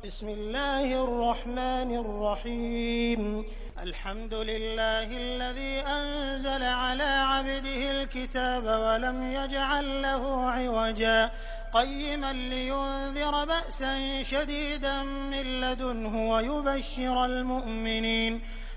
बिस्मिल्लाहिर्रहमानिर्रहीम अल्हम्दुलिल्लाहिल्लज़ी अंज़ल अला अब्दिहिल किताब वलम यजअल लहू इवजा क़य्यिमन लियुनज़िर बअसन शदीदन मिन लदुन्हु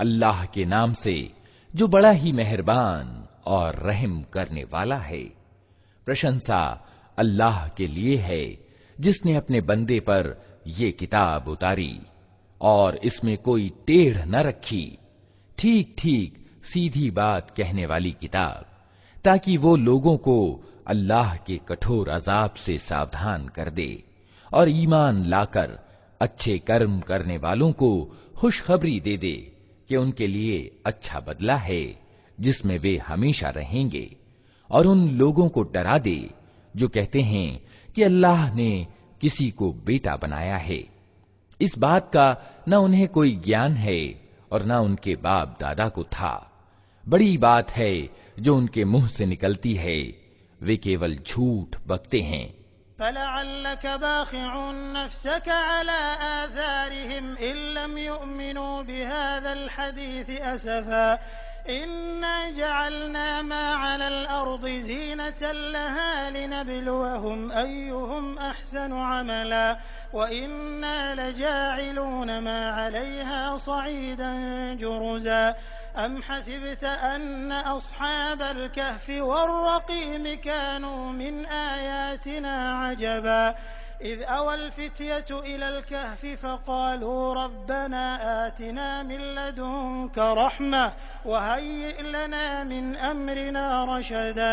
अल्लाह के नाम से जो बड़ा ही मेहरबान और रहम करने वाला है। प्रशंसा अल्लाह के लिए है जिसने अपने बंदे पर ये किताब उतारी और इसमें कोई टेढ़ न रखी, ठीक ठीक सीधी बात कहने वाली किताब, ताकि वो लोगों को अल्लाह के कठोर अजाब से सावधान कर दे और ईमान लाकर अच्छे कर्म करने वालों को खुशखबरी दे दे कि उनके लिए अच्छा बदला है जिसमें वे हमेशा रहेंगे, और उन लोगों को डरा दे जो कहते हैं कि अल्लाह ने किसी को बेटा बनाया है। इस बात का न उन्हें कोई ज्ञान है और न उनके बाप दादा को था। बड़ी बात है जो उनके मुंह से निकलती है, वे केवल झूठ बकते हैं। फलअल्लक बाखिउन नफ्सक अला आथारिहिम इन लम युमिनू बिहाज़ल हदीस असफा इन्ना जअलना मा अलल अर्दि ज़ीनतन लहा लिनब्लुवहुम अय्युहुम अहसनु अमला व इन्ना लजाइलून मा अलैहा सईदन जुरुज़ा अम हसिबत अन्न अस्हाबल कहफ़ि वर्रक़ीम कानू मिन आयातिना अजबा इज़ अवल फ़ित्यतु इलल कहफ़ि फ़क़ालू रब्बना आतिना मिन लदुनक रहमह वहय्यिअ लना मिन अम्रिना रशदा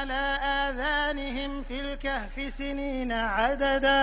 अला आज़ानिहिम फ़िल कहफ़ि सिनीन अददा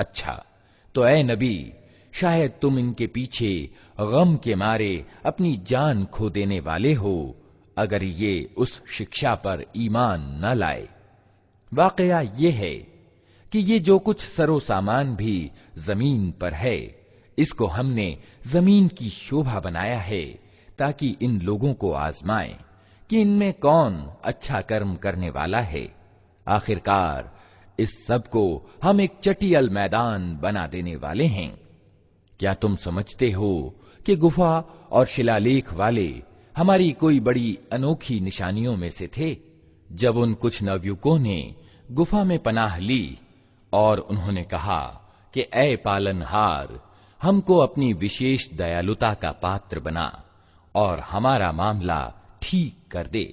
अच्छा, तो ऐ नबी, शायद तुम इनके पीछे गम के मारे अपनी जान खो देने वाले हो अगर ये उस शिक्षा पर ईमान न लाए। वाकया ये है कि ये जो कुछ सरो सामान भी जमीन पर है, इसको हमने जमीन की शोभा बनाया है ताकि इन लोगों को आजमाएं कि इनमें कौन अच्छा कर्म करने वाला है। आखिरकार इस सब को हम एक चटियल मैदान बना देने वाले हैं। क्या तुम समझते हो कि गुफा और शिलालेख वाले हमारी कोई बड़ी अनोखी निशानियों में से थे? जब उन कुछ नवयुवकों ने गुफा में पनाह ली और उन्होंने कहा कि ऐ पालनहार, हमको अपनी विशेष दयालुता का पात्र बना और हमारा मामला ठीक कर दे,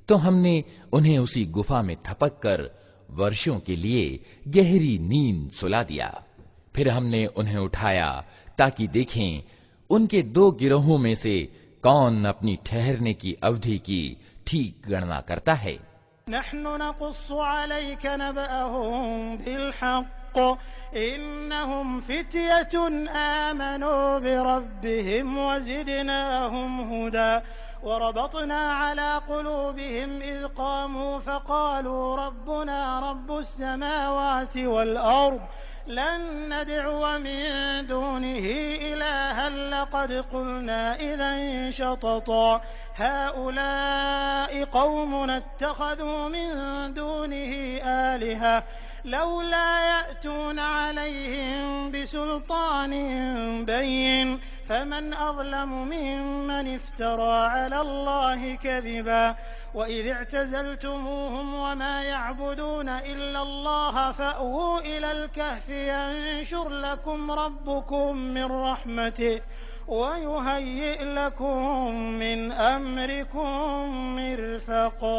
तो हमने उन्हें उसी गुफा में थपक कर वर्षों के लिए गहरी नींद सुला दिया। फिर हमने उन्हें उठाया ताकि देखें उनके दो गिरोहों में से कौन अपनी ठहरने की अवधि की ठीक गणना करता है। नहनु नक़ुस्सु अलैक नबअहुम बिलहक़्क़ इन्नहुम फ़ित्यतुन आमनू बिरब्बिहिम वज़िदनाहुम हुदा वरबतना अला क़ुलूबिहिम इज़ क़ामू फ़क़ालू रब्बुना रब्बुस समावाति वल अर्ज़ लन नदअु मिन दूनिही इलाहन लक़द क़ुलना इज़न शतता हाउलाइ क़ौमुना इत्तख़ज़ू मिन दूनिही आलिहा लौला यअतून अलैहिम बिसुल्तानिन बय्यिन फमन अज़लमु मिम्मन इफ्तरा अला अल्लाहि कज़िबा वइज़ इअ्तज़लतमूहुम वमा यअबुदून इल्ला अल्लाह फ़अवू इलल कहफ़ि यंशुर लकुम रब्बुकुम मिन रहमतिहि वयुहय्यिअ लकुम मिन अम्रिकुम मिरफ़क़ा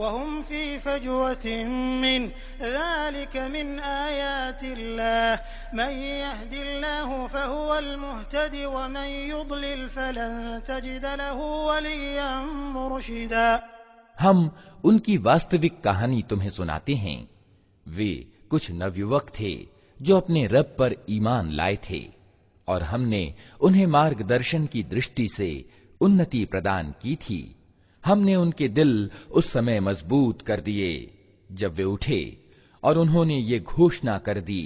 वहुम फी फजवतिन मिन ज़ालिक मिन आयातिल्लाह मन यहदिल्लाहु फहुवल मुहतदी व मन युद्लिल फलन तजिद लहू वलिय्यन मुरशिदा। हम उनकी वास्तविक कहानी तुम्हें सुनाते हैं। वे कुछ नवयुवक थे जो अपने रब पर ईमान लाए थे और हमने उन्हें मार्गदर्शन की दृष्टि से उन्नति प्रदान की थी। हमने उनके दिल उस समय मजबूत कर दिए जब वे उठे और उन्होंने ये घोषणा कर दी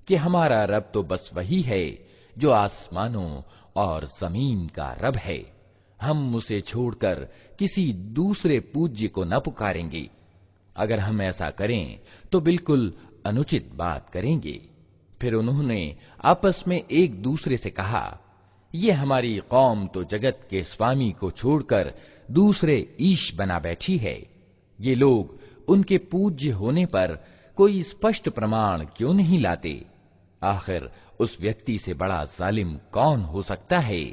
कि हमारा रब तो बस वही है जो आसमानों और जमीन का रब है। हम उसे छोड़कर किसी दूसरे पूज्य को न पुकारेंगे। अगर हम ऐसा करें तो बिल्कुल अनुचित बात करेंगे। फिर उन्होंने आपस में एक दूसरे से कहा, ये हमारी कौम तो जगत के स्वामी को छोड़कर दूसरे ईश बना बैठी है। ये लोग उनके पूज्य होने पर कोई स्पष्ट प्रमाण क्यों नहीं लाते? आखिर उस व्यक्ति से बड़ा जालिम कौन हो सकता है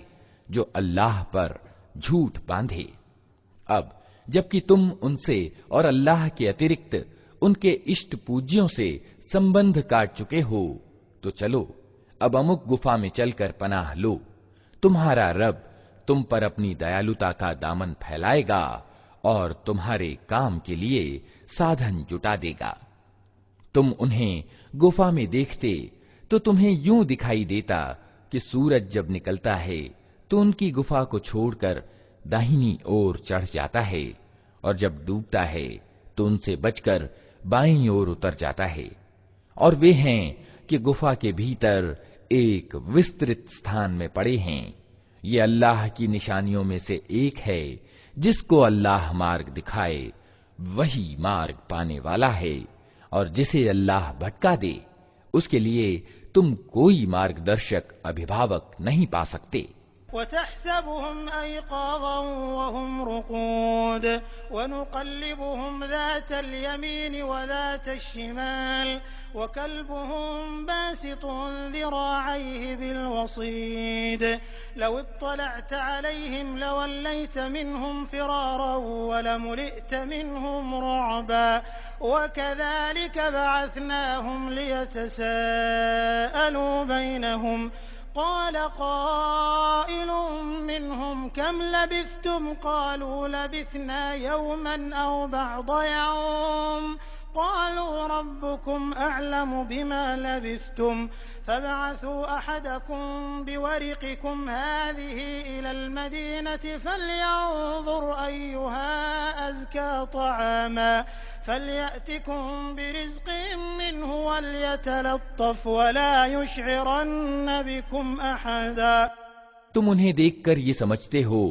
जो अल्लाह पर झूठ बांधे। अब जबकि तुम उनसे और अल्लाह के अतिरिक्त उनके इष्ट पूज्यों से संबंध काट चुके हो, तो चलो अब अमुक गुफा में चलकर पनाह लो। तुम्हारा रब तुम पर अपनी दयालुता का दामन फैलाएगा और तुम्हारे काम के लिए साधन जुटा देगा। तुम उन्हें गुफा में देखते तो तुम्हें यूं दिखाई देता कि सूरज जब निकलता है तो उनकी गुफा को छोड़कर दाहिनी ओर चढ़ जाता है और जब डूबता है तो उनसे बचकर बाईं ओर उतर जाता है। और वे हैं कि गुफा के भीतर एक विस्तृत स्थान में पड़े हैं। ये अल्लाह की निशानियों में से एक है। जिसको अल्लाह मार्ग दिखाए वही मार्ग पाने वाला है, और जिसे अल्लाह भटका दे उसके लिए तुम कोई मार्गदर्शक अभिभावक नहीं पा सकते। वतहसबुहुम अयक़ाज़न वहुम रुक़ूद वनुक़ल्लिबुहुम ज़ातल यमीन व ज़ातश शिमाल वकल्बुहुम बासितुन ज़िराअयहि बिलवसीद लौ इत्तलअत अलैहिम लवल्लैत मिनहुम फ़िरारन वलमुलिअत मिनहुम रुअबा वकज़ालिक बअथनाहुम लियतसाअलू बैनहुम क़ाल क़ाइलुम मिनहुम कम लबिथ्तुम क़ालू लबिथना यौमन औ बअद यौम क़ालू रब्बुकुम अअलमु बिमा लबिथ्तुम फबअथू अहदकुम बिवरिक़िकुम हाज़िही इलल मदीनति फ़ल्यंज़ुर अय्युहा अज़्का तआमा फलयअतिकुम बिरिज़्क़िन मिन्हु वलयतलत्तफ़ वला युशዒरन्न बिकुम अहदा। तुम उन्हें देखकर ये समझते हो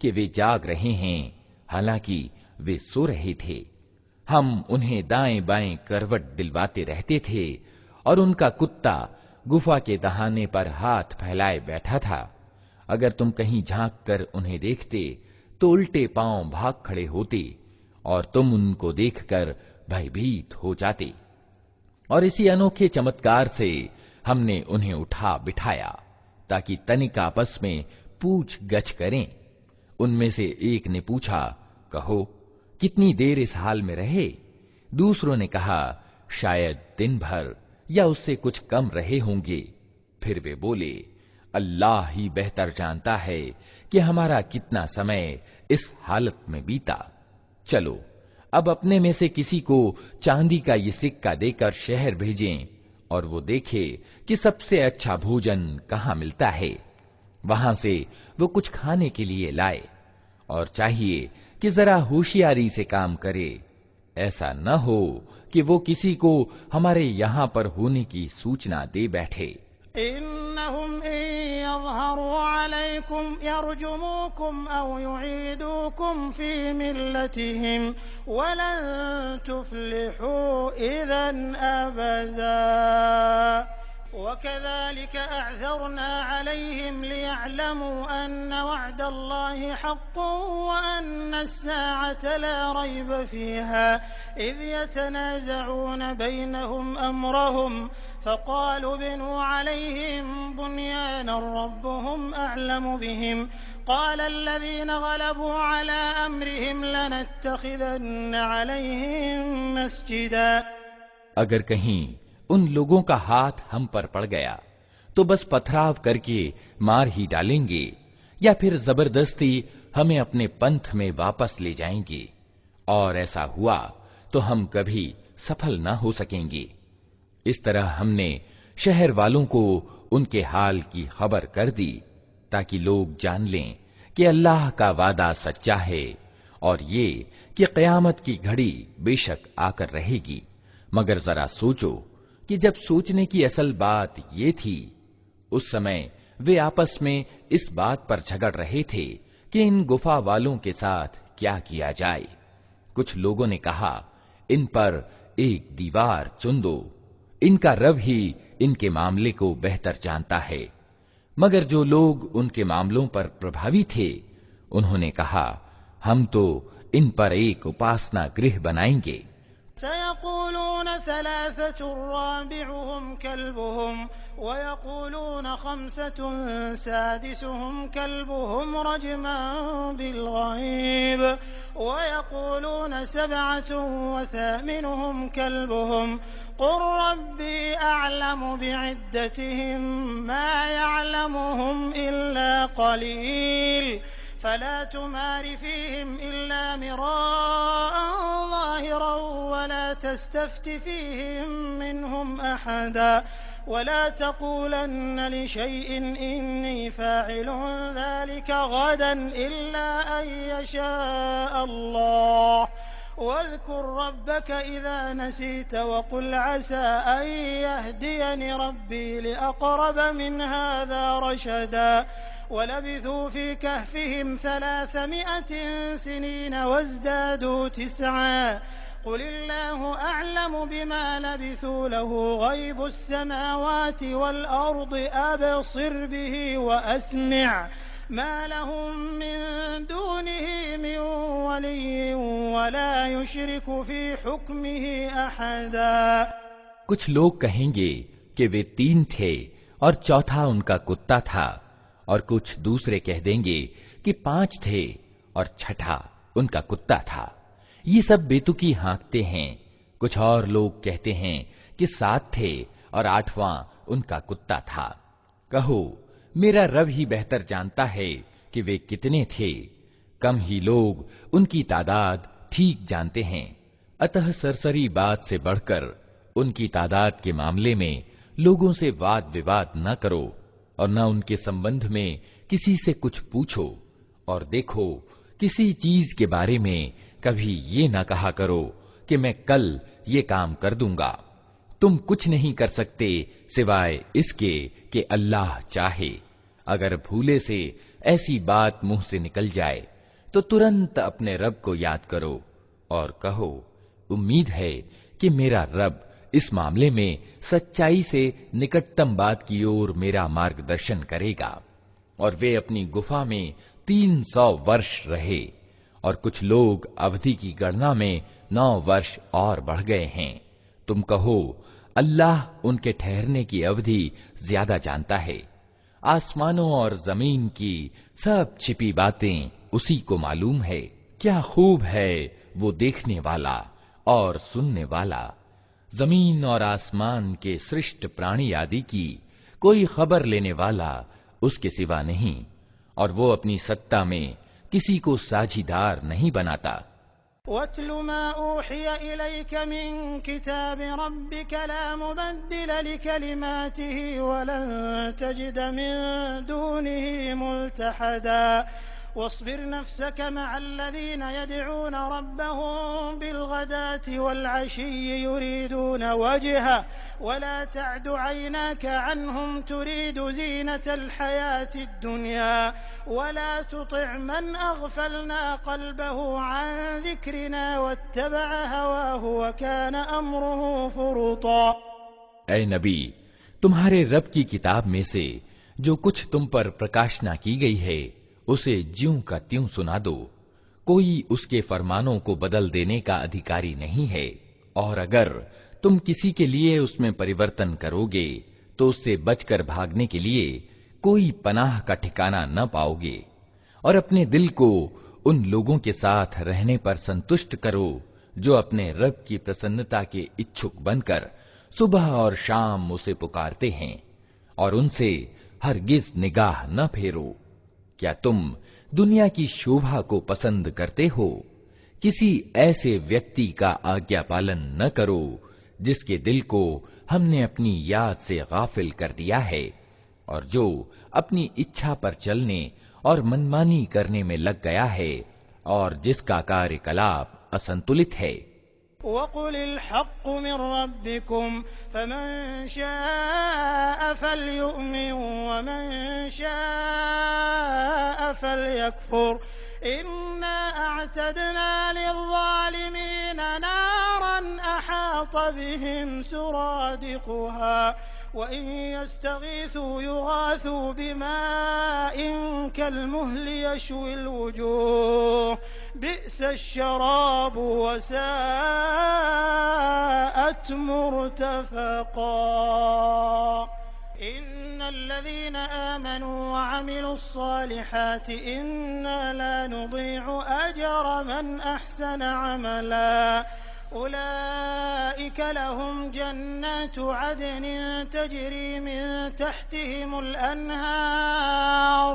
कि वे जाग रहे हैं, हालांकि वे सो रहे थे। हम उन्हें दाएं बाएं करवट दिलवाते रहते थे और उनका कुत्ता गुफा के दहाने पर हाथ फैलाए बैठा था। अगर तुम कहीं झांक कर उन्हें देखते तो उल्टे पांव भाग खड़े होते और तुम उनको देखकर भयभीत हो जाते। और इसी अनोखे चमत्कार से हमने उन्हें उठा बिठाया ताकि तनिक आपस में पूछ गछ करें। उनमें से एक ने पूछा, कहो कितनी देर इस हाल में रहे? दूसरों ने कहा, शायद दिन भर या उससे कुछ कम रहे होंगे। फिर वे बोले, अल्लाह ही बेहतर जानता है कि हमारा कितना समय इस हालत में बीता। चलो अब अपने में से किसी को चांदी का ये सिक्का देकर शहर भेजें और वो देखे कि सबसे अच्छा भोजन कहाँ मिलता है। वहां से वो कुछ खाने के लिए लाए, और चाहिए कि जरा होशियारी से काम करे। ऐसा न हो कि वो किसी को हमारे यहाँ पर होने की सूचना दे बैठे। इन्नहुम यज़हरू अलैकुम यरजुमुकुम औ युईदुकुम फी मिल्लतिहिम वलन तुफ्लिहू इज़न अबदा वकज़ालिक अअ्ज़रना अलैहिम लियअलमू अन्न वअदल्लाहि हक़्क़ुन व अन्न अस्साअत ला रैब फीहा इज़ यतनाज़ऊन बैनहुम अम्रहुम फ़क़ालू इब्नू अलैहिम बुन्यानन रब्बुहुम अअलमु बिहिम क़ाल अल्लज़ीन ग़लबू अला अम्रिहिम लनत्तख़िज़न्न अलैहिम मस्जिदा। अगर कहीं उन लोगों का हाथ हम पर पड़ गया तो बस पथराव करके मार ही डालेंगे या फिर जबरदस्ती हमें अपने पंथ में वापस ले जाएंगे, और ऐसा हुआ तो हम कभी सफल न हो सकेंगे। इस तरह हमने शहर वालों को उनके हाल की खबर कर दी ताकि लोग जान लें कि अल्लाह का वादा सच्चा है और ये कि क़यामत की घड़ी बेशक आकर रहेगी। मगर जरा सोचो कि जब सोचने की असल बात ये थी, उस समय वे आपस में इस बात पर झगड़ रहे थे कि इन गुफा वालों के साथ क्या किया जाए। कुछ लोगों ने कहा, इन पर एक दीवार चुन दो, इनका रब ही इनके मामले को बेहतर जानता है। मगर जो लोग उनके मामलों पर प्रभावी थे, उन्होंने कहा, हम तो इन पर एक उपासना गृह बनाएंगे। सयक़ूलून सलासतुन राबिउहुम कल्बुहुम वयक़ूलून खम्सतुन सादिसुहुम कल्बुहुम रजमन बिलग़ैब वयक़ूलून सबअतुन वथामिनुहुम कल्बुहुम क़ुल रब्बी अअलमु बिइद्दतिहिम मा यअलमुहुम इल्ला क़लील फला तुमार फीहिम इल्ला मिराअन ज़ाहिरन वला तस्तफ्त फीहिम मिनहुम अहदा वला तक़ूलन्न लिशैइन इन्नी फ़ाइलुन ज़ालिका गदन इल्ला अन यशाअ अल्लाह वज़्कुर रब्बक इज़ा नसीत वक़ुल असा अन यहदियनि रब्बी लिअक़रब मिन हाज़ा रशदा वलबिथू फ़ी कहफ़िहिम 300 सिनीन वज़्दादू 9 क़ुलिल्लाहु अअलमु बिमा लबिथू लहु ग़ैबुस समावाति वल अर्दि अबसिर बिही व अस्मिअ मा लहुम मिन दूनिही मिन वलिय्यिन वला युशरिकु फ़ी हुक्मिही अहदा। कुछ लोग कहेंगे कि वे 3 थे और चौथा उनका कुत्ता था, और कुछ दूसरे कह देंगे कि 5 थे और छठा उनका कुत्ता था। ये सब बेतुकी हाँकते हैं। कुछ और लोग कहते हैं कि 7 थे और 8वां उनका कुत्ता था। कहो, मेरा रब ही बेहतर जानता है कि वे कितने थे। कम ही लोग उनकी तादाद ठीक जानते हैं। अतः सरसरी बात से बढ़कर उनकी तादाद के मामले में लोगों से वाद विवाद न करो और न उनके संबंध में किसी से कुछ पूछो। और देखो, किसी चीज के बारे में कभी ये न कहा करो कि मैं कल ये काम कर दूंगा। तुम कुछ नहीं कर सकते सिवाय इसके कि अल्लाह चाहे। अगर भूले से ऐसी बात मुंह से निकल जाए तो तुरंत अपने रब को याद करो और कहो, उम्मीद है कि मेरा रब इस मामले में सच्चाई से निकटतम बात की ओर मेरा मार्गदर्शन करेगा। और वे अपनी गुफा में 300 वर्ष रहे, और कुछ लोग अवधि की गणना में 9 वर्ष और बढ़ गए हैं। तुम कहो, अल्लाह उनके ठहरने की अवधि ज्यादा जानता है। आसमानों और जमीन की सब छिपी बातें उसी को मालूम है। क्या खूब है वो देखने वाला और सुनने वाला। जमीन और आसमान के सृष्ट प्राणी आदि की कोई खबर लेने वाला उसके सिवा नहीं, और वो अपनी सत्ता में किसी को साझीदार नहीं बनाता। वत्लु मा ऊहिय इलैक मिन किताब रब्बिक ला मुबद्दिल लिकलिमातिही वलन तजिद मिन दूनिही मुल्तहदा वस्बिर नफ्सक मअल्लज़ीन यदऊन रब्बहुम बिलगदाति वल्अशिय्यि युरीदून वजहह वला तअदु ऐनाक अन्हुम तुरीदु ज़ीनतल हयातिद दुनिया वला तुतिअ मन अग़फलना क़ल्बहु अन ज़िक्रिना वत्तबअ हवाहु वकान अम्रुहु फ़ुरुता। ऐ नबी, तुम्हारे रब की किताब में से जो कुछ तुम पर प्रकाशना की गई है उसे ज्यों का त्यों सुना दो। कोई उसके फरमानों को बदल देने का अधिकारी नहीं है, और अगर तुम किसी के लिए उसमें परिवर्तन करोगे तो उससे बचकर भागने के लिए कोई पनाह का ठिकाना न पाओगे। और अपने दिल को उन लोगों के साथ रहने पर संतुष्ट करो जो अपने रब की प्रसन्नता के इच्छुक बनकर सुबह और शाम उसे पुकारते हैं, और उनसे हरगिज निगाह न फेरो। क्या तुम दुनिया की शोभा को पसंद करते हो? किसी ऐसे व्यक्ति का आज्ञा पालन न करो जिसके दिल को हमने अपनी याद से गाफिल कर दिया है, और जो अपनी इच्छा पर चलने और मनमानी करने में लग गया है, और जिसका कार्यकलाप असंतुलित है। वक़ुलिल हक़्क़ु मिन रब्बिकुम फमन शाअ फलयुमिन वमन शाअ फलयकफुर इन्ना अअतदना लिज़्ज़ालिमीन नारन अहात बिहिम सुरादिक़ुहा वइन यस्तगीथू युगाथू बिमाइन कलमुहल यशविल वजूह बि'सश्शराब वसाअत मुर्तफक़ा इन्नल्लज़ीन आमनू वअमिलुस्सालिहाति इन्ना ला नुज़ीअु अजरा मन अहसन अमला उलाइक लहुम जन्नातु अदन तजरी मिन तहतिहिमुल अन्हार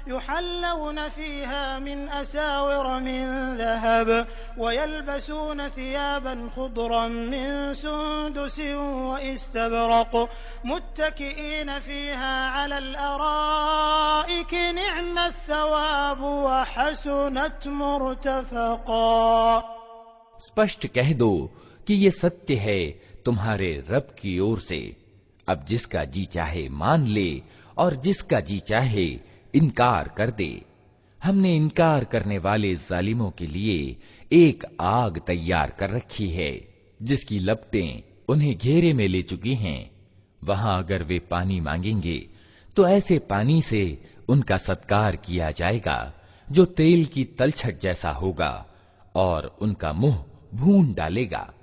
युहल्लौन फीहा मिन असाविर मिन ज़हब वयल्बसून थियाबन खुद्रन मिन सुंदुसिन वइस्तबरक़ मुत्तकिईन फीहा अलल अराइक निअमत थवाब वहसुनत मुर्तफक़ा। स्पष्ट कह दो कि ये सत्य है तुम्हारे रब की ओर से। अब जिसका जी चाहे मान ले और जिसका जी चाहे इनकार कर दे। हमने इनकार करने वाले जालिमों के लिए एक आग तैयार कर रखी है जिसकी लपटें उन्हें घेरे में ले चुकी हैं। वहां अगर वे पानी मांगेंगे तो ऐसे पानी से उनका सत्कार किया जाएगा जो तेल की तलछट जैसा होगा, और उनका मुंह भून डालेगा।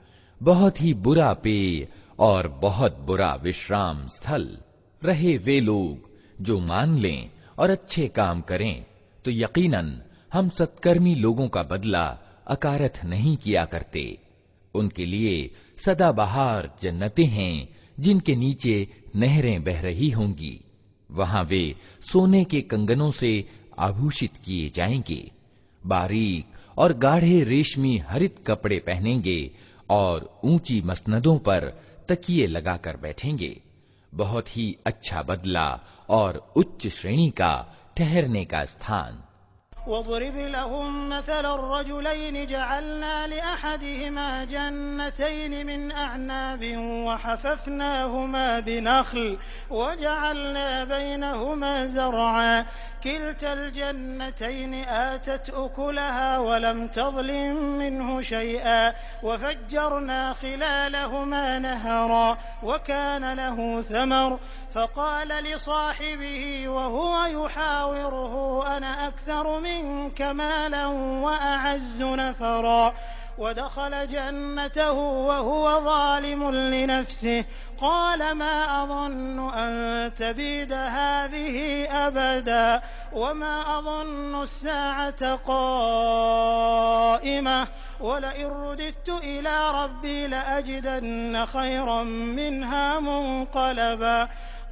बहुत ही बुरा पेय और बहुत बुरा विश्राम स्थल। रहे वे लोग जो मान लें और अच्छे काम करें, तो यकीनन हम सत्कर्मी लोगों का बदला अकारथ नहीं किया करते। उनके लिए सदाबहार जन्नतें हैं जिनके नीचे नहरें बह रही होंगी। वहां वे सोने के कंगनों से आभूषित किए जाएंगे। बारीक और गाढ़े रेशमी हरित कपड़े पहनेंगे और ऊंची मसनदों पर तकिए लगाकर बैठेंगे। बहुत ही अच्छा बदला और उच्च श्रेणी का ठहरने का स्थान। वज़रिब लहुम मसल अर्रजुलैन जअलना लिअहदिहिमा जन्नतैन मिन अअनाबिन वहफफनाहुमा बिनख्ल वजअलना बैनहुमा ज़रअ किल्तल जन्नतैन आतत उकुलहा वलम तज़लिम मिन्हु शैअा वफज्जरना खिलालहुमा नहरा वकान लहु समर फक़ाल लिसाहिबिही वहुव युहाविरुहु अना अक्थर मिन्क मालन वअअज़्ज़ु नफ़रा वदख़ल जन्नतहु वहुव ज़ालिमुन लिनफ़्सिहि क़ाल मा अज़ुन्नु अन तबीद हाज़िही अबदा वमा अज़ुन्नु अस्साअत क़ाइमह वलइन रुदिदतु इला रब्बी लअजिदन्न खैरन मिन्हा मुन्क़लबा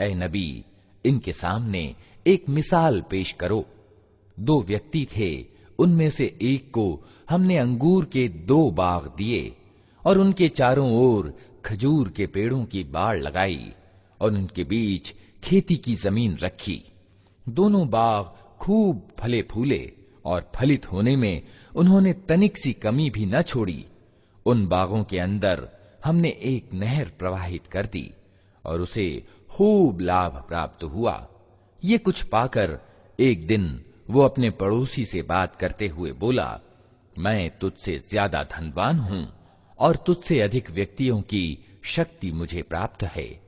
ऐ नबी, इनके सामने एक मिसाल पेश करो। दो व्यक्ति थे, उनमें से एक को हमने अंगूर के 2 बाग दिए और उनके चारों ओर खजूर के पेड़ों की बाड़ लगाई और उनके बीच खेती की जमीन रखी। दोनों बाग खूब फले फूले और फलित होने में उन्होंने तनिक सी कमी भी न छोड़ी। उन बागों के अंदर हमने एक नहर प्रवाहित कर दी और उसे खूब लाभ प्राप्त हुआ। ये कुछ पाकर एक दिन वो अपने पड़ोसी से बात करते हुए बोला, मैं तुझसे ज्यादा धनवान हूं और तुझसे अधिक व्यक्तियों की शक्ति मुझे प्राप्त है।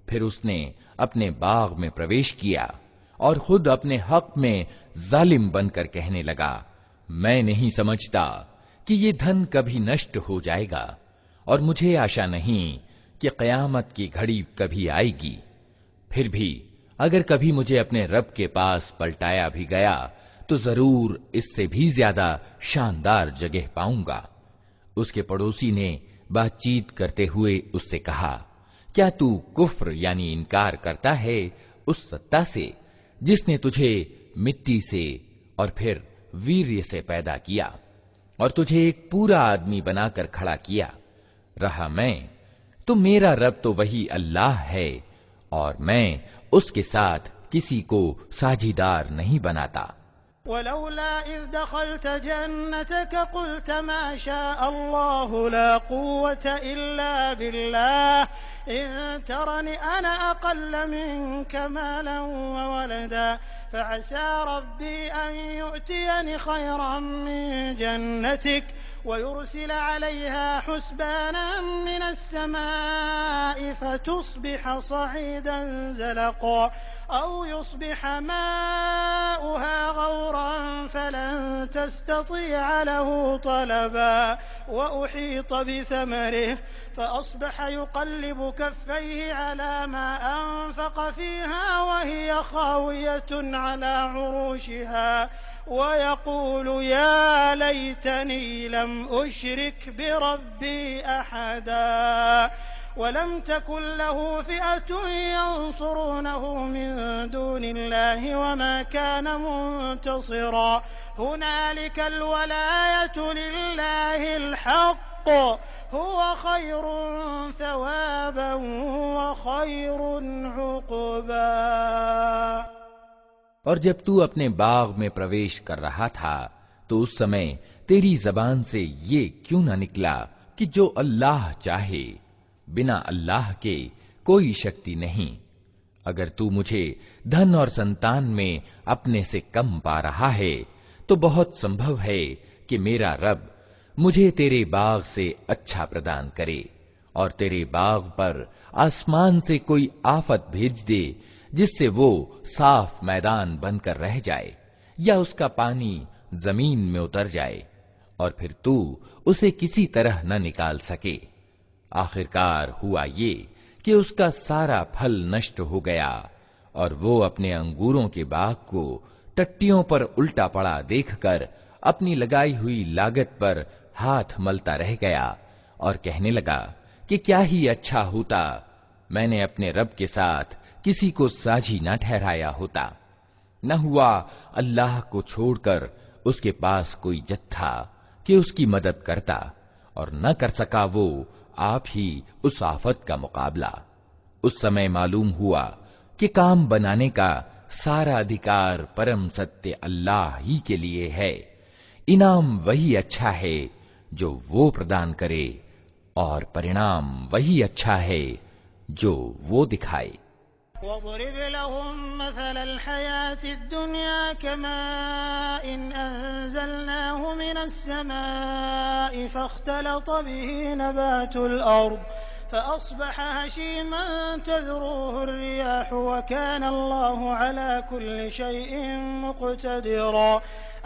फिर उसने अपने बाग में प्रवेश किया और खुद अपने हक में जालिम बनकर कहने लगा, मैं नहीं समझता कि ये धन कभी नष्ट हो जाएगा और मुझे आशा नहीं कि क़यामत की घड़ी कभी आएगी। फिर भी अगर कभी मुझे अपने रब के पास पलटाया भी गया तो जरूर इससे भी ज्यादा शानदार जगह पाऊंगा। उसके पड़ोसी ने बातचीत करते हुए उससे कहा, क्या तू कुफ्र यानी इनकार करता है उस सत्ता से जिसने तुझे मिट्टी से और फिर वीर्य से पैदा किया और तुझे एक पूरा आदमी बनाकर खड़ा किया? रहा मैं तो मेरा रब तो वही अल्लाह है और मैं उसके साथ किसी को साझीदार नहीं बनाता। वलौला इज़ दख़ल्त जन्नतक क़ुल्त मा शाअ अल्लाहु ला क़ुव्वता इल्ला बिल्लाह इन तरनी अना अक़ल्ल मिनक मालन व वलदा फ़असा रब्बी अन यु'तियनि ख़ैरन मिन जन्नतिक वयुरसिल अलैहा हुस्बानन मिनस समाइ फ़तुस्बिह सईदन ज़लक़ा औ युस्बिह माउहा गौरन फलन तस्ततिअ लहु तलबा व उहीत बिथमरिह फ़अस्बह युक़ल्लिबु कफ़्फ़ैहि अला मा अनफ़क़ फ़ीहा वहिय ख़ावियतुन अला उरूशिहा वयक़ूलु या लैतनी लम उश्रिक बिरब्बी अहदा वलम तकुन लहु फ़िअतुन यंसुरूनहु मिन दूनिल्लाहि वमा कान मुंतसिरा हुनालिकल वलायतु लिल्लाहिल हक़्क़ हुव खैरुन सवाबन व खैरुन उक़बा। और जब तू अपने बाग में प्रवेश कर रहा था तो उस समय तेरी जबान से ये क्यों न निकला कि जो अल्लाह चाहे, बिना अल्लाह के कोई शक्ति नहीं। अगर तू मुझे धन और संतान में अपने से कम पा रहा है तो बहुत संभव है कि मेरा रब मुझे तेरे बाग से अच्छा प्रदान करे और तेरे बाग पर आसमान से कोई आफत भेज दे जिससे वो साफ मैदान बनकर रह जाए या उसका पानी जमीन में उतर जाए और फिर तू उसे किसी तरह न निकाल सके। आखिरकार हुआ ये कि उसका सारा फल नष्ट हो गया और वो अपने अंगूरों के बाग को टट्टियों पर उल्टा पड़ा देखकर अपनी लगाई हुई लागत पर हाथ मलता रह गया और कहने लगा कि क्या ही अच्छा होता मैंने अपने रब के साथ किसी को साझी न ठहराया होता। न हुआ अल्लाह को छोड़कर उसके पास कोई जत्था कि उसकी मदद करता और न कर सका वो आप ही उस आफत का मुकाबला। उस समय मालूम हुआ कि काम बनाने का सारा अधिकार परम सत्य अल्लाह ही के लिए है। इनाम वही अच्छा है जो वो प्रदान करे और परिणाम वही अच्छा है जो वो दिखाए। वज़रिब लहुम मसलल हयातिद दुनिया कमाइन अंज़लनाहु मिनस समाइ फ़ख्तलत बिही नबातुल अर्द फ़अस्बह हशीमन तज़रुहु अर्रियाह व कान अल्लाहु अला कुल्लि शैइन मुक़तदिरा।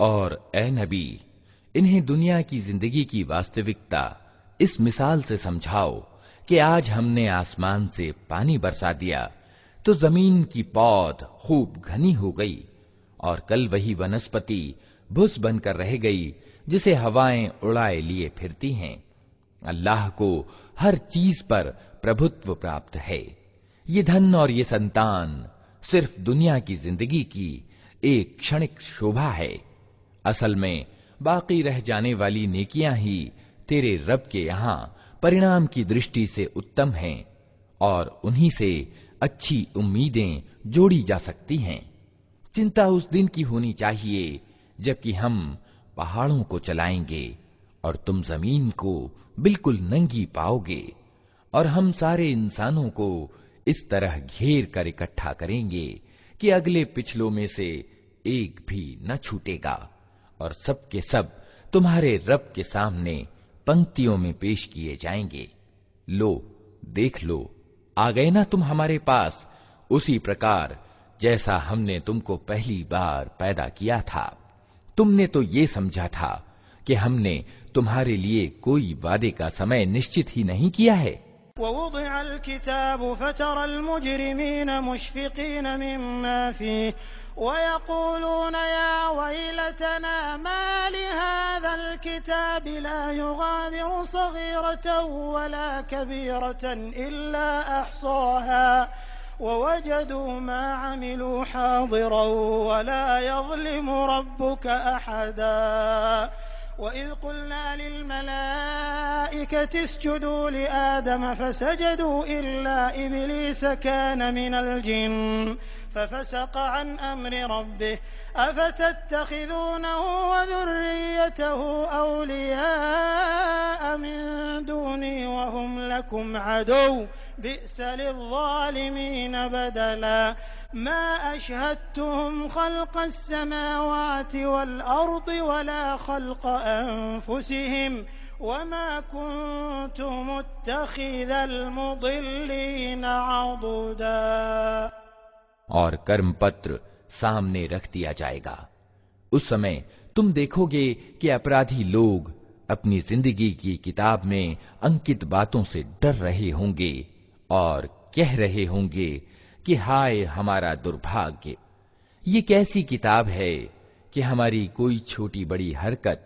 और ए नबी, इन्हें दुनिया की जिंदगी की वास्तविकता इस मिसाल से समझाओ कि आज हमने आसमान से पानी बरसा दिया तो जमीन की पौध खूब घनी हो गई और कल वही वनस्पति भुस बनकर रह गई जिसे हवाएं उड़ाए लिए फिरती हैं। अल्लाह को हर चीज पर प्रभुत्व प्राप्त है। ये धन और ये संतान सिर्फ दुनिया की जिंदगी की एक क्षणिक शोभा है। असल में बाकी रह जाने वाली नेकियां ही तेरे रब के यहाँ परिणाम की दृष्टि से उत्तम हैं और उन्हीं से अच्छी उम्मीदें जोड़ी जा सकती हैं। चिंता उस दिन की होनी चाहिए जबकि हम पहाड़ों को चलाएंगे और तुम जमीन को बिल्कुल नंगी पाओगे और हम सारे इंसानों को इस तरह घेर कर इकट्ठा करेंगे कि अगले पिछलों में से एक भी न छूटेगा और सब के सब तुम्हारे रब के सामने पंक्तियों में पेश किए जाएंगे। लो देख लो, आ गए ना तुम हमारे पास उसी प्रकार जैसा हमने तुमको पहली बार पैदा किया था। तुमने तो ये समझा था कि हमने तुम्हारे लिए कोई वादे का समय निश्चित ही नहीं किया है। ववुदिअल किताबु फतरल मुजरिमीन मुश्फिकीन मिम्मा फीह वयक़ूलून या वैलतना मा लिहाज़ल किताबि ला युग़ादिरु सग़ीरतन वला कबीरतन इल्ला अहसाहा ववजदू मा अमिलू हाज़िरन वला यज़लिमु रब्बुका अहदा वइज़ क़ुल्ना लिलमलाइकति इसजुदू लिआदम फसजदू इल्ला इब्लीस कान मिनल जिन्न फफसक़ अन अम्रि रब्बिह अफ़तत्तख़िज़ूनहु वज़ुर्रिय्यतहु औलियाअ मिन दूनी वहुम लकुम अदुव्व बि'स लिज़्ज़ालिमीन बदला मा अशहदतुहुम ख़ल्क़स समावाति वल अर्दि वला ख़ल्क़ अनफुसिहिम वमा कुन्तु मुत्तख़िज़ल मुदिल्लीन अदुदा। और कर्म पत्र सामने रख दिया जाएगा। उस समय तुम देखोगे कि अपराधी लोग अपनी जिंदगी की किताब में अंकित बातों से डर रहे होंगे और कह रहे होंगे कि हाय हमारा दुर्भाग्य, ये कैसी किताब है कि हमारी कोई छोटी बड़ी हरकत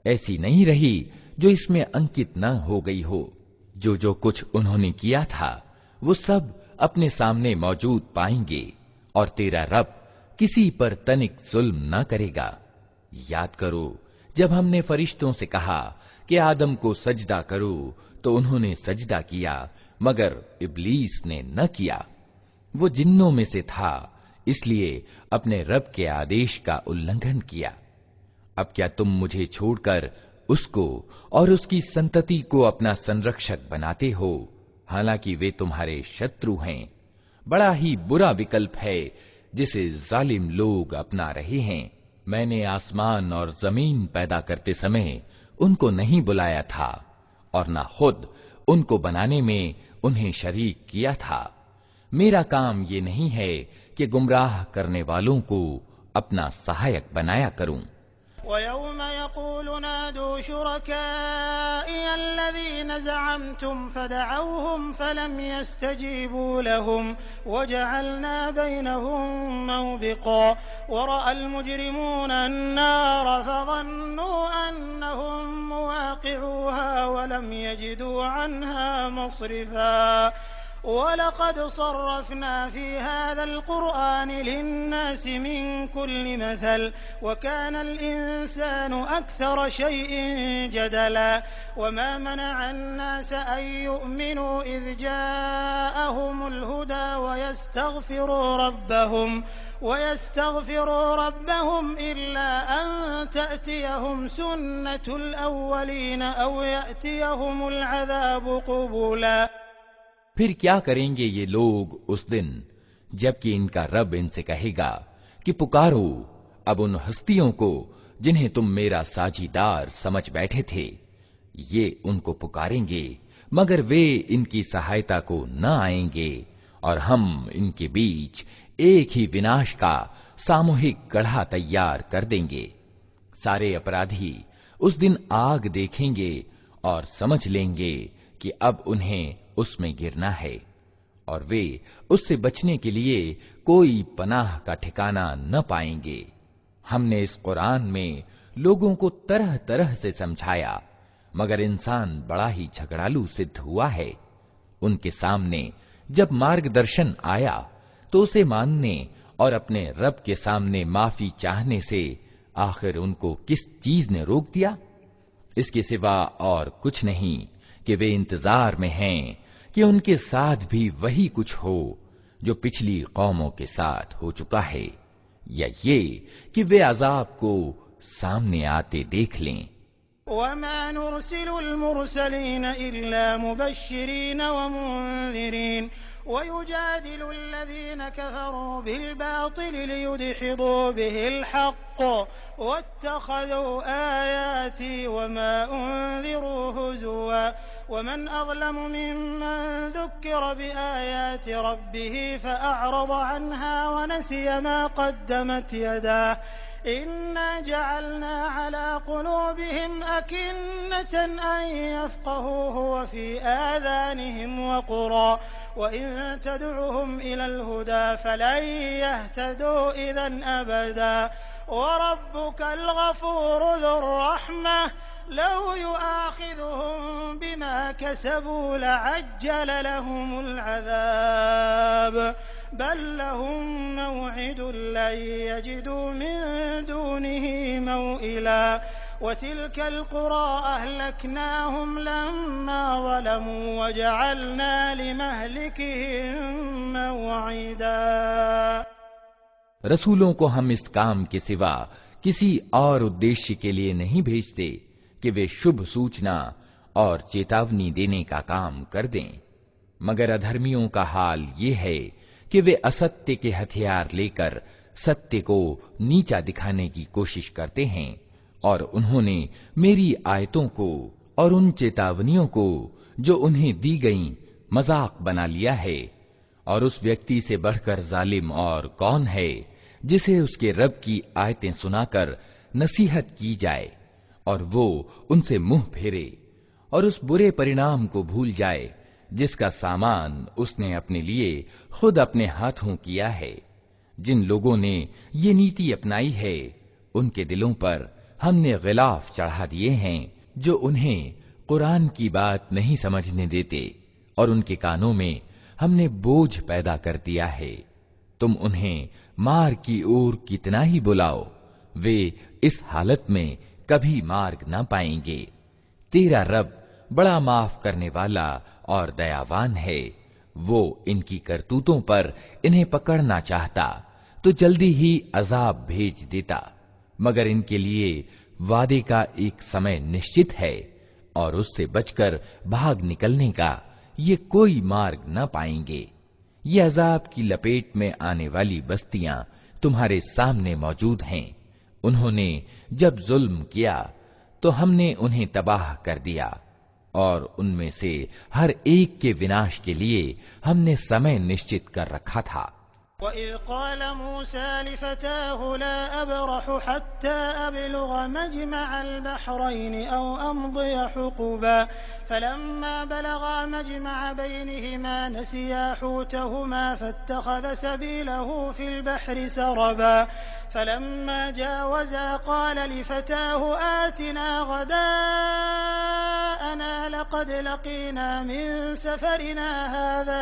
ऐसी नहीं रही जो इसमें अंकित न हो गई हो। जो कुछ उन्होंने किया था वो सब अपने सामने मौजूद पाएंगे और तेरा रब किसी पर तनिक जुल्म न करेगा। याद करो जब हमने फरिश्तों से कहा कि आदम को सजदा करो तो उन्होंने सजदा किया मगर इब्लीस ने न किया। वो जिन्नों में से था, इसलिए अपने रब के आदेश का उल्लंघन किया। अब क्या तुम मुझे छोड़कर उसको और उसकी संतति को अपना संरक्षक बनाते हो, हालांकि वे तुम्हारे शत्रु हैं। बड़ा ही बुरा विकल्प है जिसे जालिम लोग अपना रहे हैं। मैंने आसमान और जमीन पैदा करते समय उनको नहीं बुलाया था और न खुद उनको बनाने में उन्हें शरीक किया था। मेरा काम ये नहीं है कि गुमराह करने वालों को अपना सहायक बनाया करूं। वयौम यक़ूलु नादू शुरकाइय अल्लज़ीन ज़अमतुम फदअवहुम फलम यस्तजीबू लहुम वजअलना बैनहुम मौबिक़ा वरअल मुजरिमून अन्नार फज़न्नू अन्नहुम मुवाक़िऊहा वलम यजिदू अन्हा मस्रिफा वलक़द सर्रफ़ना फ़ी हाज़ल क़ुरआन लिन्नास मिन कुल्लि मसल वकानल इंसानु अक्सर शैइन जदला वमा मनअ अन्नास अन यु'मिनू इज़ जाअहुमुल हुदा वयस्तग़फिरू रब्बहुम इल्ला अन तअतियहुम सुन्नतुल अव्वलीन औ यअतियहुमुल अज़ाबु क़ुबूला। फिर क्या करेंगे ये लोग उस दिन जबकि इनका रब इनसे कहेगा कि पुकारो अब उन हस्तियों को जिन्हें तुम मेरा साझीदार समझ बैठे थे। ये उनको पुकारेंगे मगर वे इनकी सहायता को न आएंगे और हम इनके बीच एक ही विनाश का सामूहिक गढ़ा तैयार कर देंगे। सारे अपराधी उस दिन आग देखेंगे और समझ लेंगे कि अब उन्हें उसमें गिरना है और वे उससे बचने के लिए कोई पनाह का ठिकाना न पाएंगे। हमने इस कुरान में लोगों को तरह तरह से समझाया मगर इंसान बड़ा ही झगड़ालू सिद्ध हुआ है। उनके सामने जब मार्गदर्शन आया तो उसे मानने और अपने रब के सामने माफी चाहने से आखिर उनको किस चीज ने रोक दिया? इसके सिवा और कुछ नहीं कि वे इंतजार में हैं कि उनके साथ भी वही कुछ हो जो पिछली कौमों के साथ हो चुका है, या ये कि वे अजाब को सामने आते देख लें। वमा नुरसिलुल मुरसलीन इल्ला मुबश्शिरीन व मुंज़िरीन वयुजादिलु अल्लज़ीन कफ़रू बिल बातिल लियुदहिदू बिहिल हक़्क़ वत्तख़ज़ू आयाती वमा उन्ज़िरू हुज़ुवा वमन अज़लमु मिम्मन ज़ुक्किर बिआयाति रब्बिही फ़अअरज़ अन्हा वनसिय मा क़द्दमत यदाह इन्ना जअलना अला क़ुलूबिहिम अकिन्नतन अन यफ़क़हूहु व फ़ी आज़ानिहिम वक़रा वइन तदउहुम इलल हुदा फ़लन यहतदू इज़न अबदा वरब्बुकल गफ़ूरु ज़ुर्रहमह लौ युआख़िज़ुहुम बिमा कसबू लअज्जल लहुमुल अज़ाब बल लहुम मौइदुन लन यजिदू मिन दूनिही मौइला वतिल्कल क़ुरा अहलकनाहुम लम्मा ज़लमू वजअलना लिमहलिकिहिम मौइदा। रसूलों को हम इस काम के सिवा किसी और उद्देश्य के लिए नहीं भेजते कि वे शुभ सूचना और चेतावनी देने का काम कर दें, मगर अधर्मियों का हाल ये है कि वे असत्य के हथियार लेकर सत्य को नीचा दिखाने की कोशिश करते हैं, और उन्होंने मेरी आयतों को और उन चेतावनियों को जो उन्हें दी गईं मजाक बना लिया है। और उस व्यक्ति से बढ़कर जालिम और कौन है जिसे उसके रब की आयतें सुनाकर नसीहत की जाए और वो उनसे मुंह फेरे और उस बुरे परिणाम को भूल जाए जिसका सामान उसने अपने लिए खुद अपने हाथों किया है। जिन लोगों ने ये नीति अपनाई है उनके दिलों पर हमने गिलाफ चढ़ा दिए हैं जो उन्हें कुरान की बात नहीं समझने देते, और उनके कानों में हमने बोझ पैदा कर दिया है। तुम उन्हें मार की ओर कितना ही बुलाओ, वे इस हालत में कभी मार्ग न पाएंगे। तेरा रब बड़ा माफ करने वाला और दयावान है। वो इनकी करतूतों पर इन्हें पकड़ना चाहता तो जल्दी ही अजाब भेज देता, मगर इनके लिए वादे का एक समय निश्चित है और उससे बचकर भाग निकलने का ये कोई मार्ग न पाएंगे। ये अजाब की लपेट में आने वाली बस्तियां तुम्हारे सामने मौजूद हैं। उन्होंने जब जुल्म किया तो हमने उन्हें तबाह कर दिया, और उनमें से हर एक के विनाश के लिए हमने समय निश्चित कर रखा था। वइज़ क़ाल मूसा लिफ़ताहु ला अब्रहु हत्ता अब्लुग़ मजमअल बहरैनि औ अमज़िय हुक़ुबा फलम्मा बलग़ा मजमअ बैनिहिमा नसिया हूतहुमा फत्तख़ज़ सबीलहु फ़िल बहरि सरबा फलम्मा जावज़ा क़ाल लिफ़ताहु आतिना ग़दाअना लक़द लक़ीना मिन सफ़रिना हाज़ा